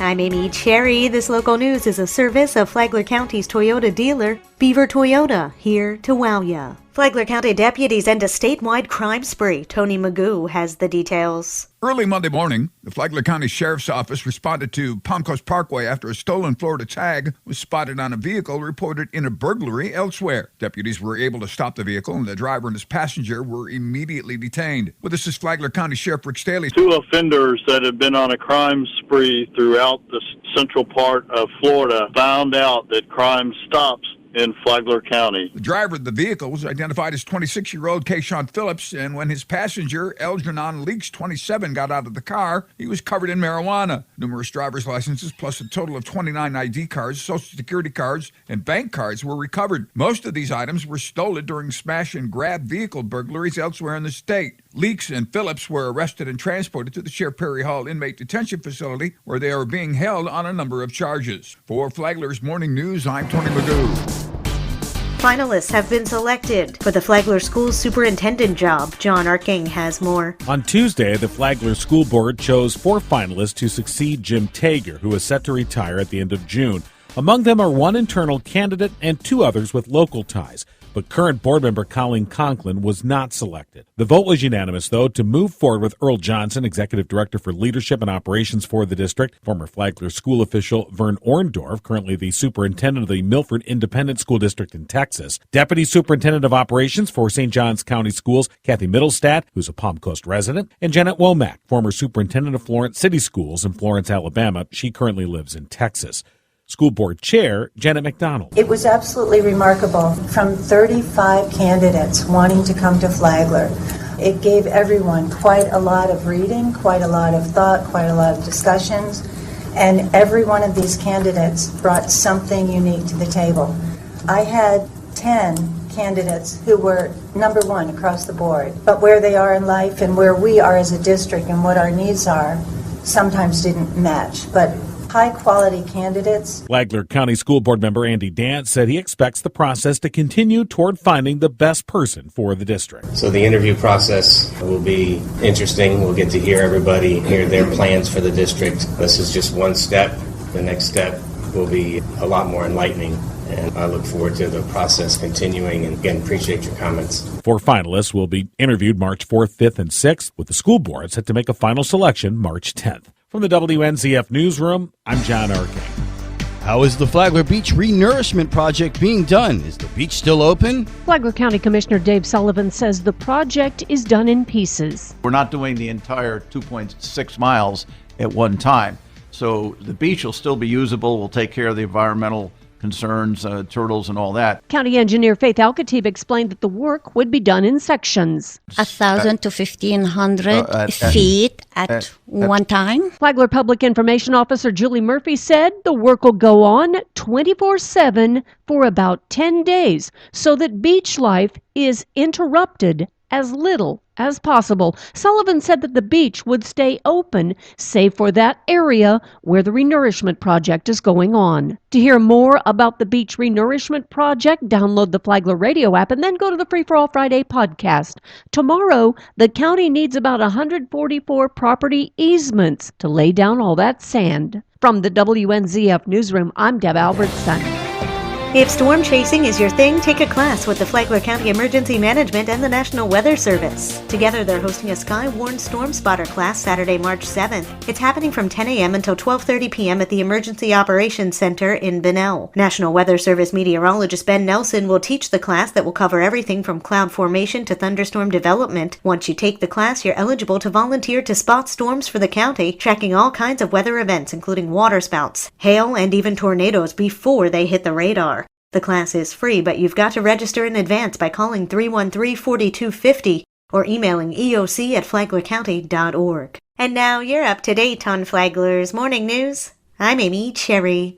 I'm Amy Cherry. This local news is a service of Flagler County's Toyota dealer, Beaver Toyota, here to wow ya. Flagler County deputies end a statewide crime spree. Tony Magoo has the details. Early Monday morning, the Flagler County Sheriff's Office responded to Palm Coast Parkway after a stolen Florida tag was spotted on a vehicle reported in a burglary elsewhere. Deputies were able to stop the vehicle, and the driver and his passenger were immediately detained. With us is Flagler County Sheriff Rick Staley. Two offenders that had been on a crime spree throughout the central part of Florida found out that crime stops in Flagler County. The driver of the vehicle was identified as 26-year-old Kayshawn Phillips, and when his passenger, Elgernon Leaks, 27, got out of the car, he was covered in marijuana. Numerous driver's licenses, plus a total of 29 ID cards, Social Security cards, and bank cards were recovered. Most of these items were stolen during smash-and-grab vehicle burglaries elsewhere in the state. Leaks and Phillips were arrested and transported to the Sheriff Perry Hall Inmate Detention Facility, where they are being held on a number of charges. For Flagler's Morning News, I'm Tony Magoo. Finalists have been selected for the Flagler School Superintendent job. John Arking has more. On Tuesday, the Flagler School Board chose 4 finalists to succeed Jim Tager, who is set to retire at the end of June. Among them are 1 internal candidate and 2 others with local ties. But current board member Colleen Conklin was not selected. The vote was unanimous, though, to move forward with Earl Johnson, Executive Director for Leadership and Operations for the district, former Flagler school official Vern Orndorff, currently the Superintendent of the Milford Independent School District in Texas, Deputy Superintendent of Operations for St. Johns County Schools Kathy Middlestadt, who's a Palm Coast resident, and Janet Womack, former Superintendent of Florence City Schools in Florence, Alabama. She currently lives in Texas. School Board Chair Janet McDonald. It was absolutely remarkable. From 35 candidates wanting to come to Flagler, it gave everyone quite a lot of reading, quite a lot of thought, quite a lot of discussions, and every one of these candidates brought something unique to the table. I had 10 candidates who were number 1 across the board, but where they are in life and where we are as a district and what our needs are sometimes didn't match. But high-quality candidates. Flagler County School Board member Andy Dance said he expects the process to continue toward finding the best person for the district. So the interview process will be interesting. We'll get to hear everybody, hear their plans for the district. This is just one step. The next step will be a lot more enlightening, and I look forward to the process continuing, and again, appreciate your comments. 4 finalists will be interviewed March 4th, 5th, and 6th, with the school board set to make a final selection March 10th. From the WNZF Newsroom, I'm John Arking. How is the Flagler Beach Renourishment project being done? Is the beach still open? Flagler County Commissioner Dave Sullivan says the project is done in pieces. We're not doing the entire 2.6 miles at one time. So the beach will still be usable. We'll take care of the environmental concerns, turtles and all that. County engineer Faith Alcatib explained that the work would be done in sections. 1,000 to 1,500 feet at one time. Flagler Public Information Officer Julie Murphy said the work will go on 24/7 for about 10 days so that beach life is interrupted as little as possible. Sullivan said that the beach would stay open, save for that area where the Renourishment project is going on. To hear more about the Beach Renourishment project, download the Flagler radio app and then go to the Free for All Friday podcast. Tomorrow, the county needs about 144 property easements to lay down all that sand. From the WNZF Newsroom, I'm Deb Albertson. If storm chasing is your thing, take a class with the Flagler County Emergency Management and the National Weather Service. Together, they're hosting a Sky-Warn Storm Spotter class Saturday, March 7th. It's happening from 10 a.m. until 12:30 p.m. at the Emergency Operations Center in Bunnell. National Weather Service meteorologist Ben Nelson will teach the class that will cover everything from cloud formation to thunderstorm development. Once you take the class, you're eligible to volunteer to spot storms for the county, tracking all kinds of weather events, including waterspouts, hail, and even tornadoes before they hit the radar. The class is free, but you've got to register in advance by calling 313-4250 or emailing eoc@flaglercounty.org. And now you're up to date on Flagler's Morning News. I'm Amy Cherry.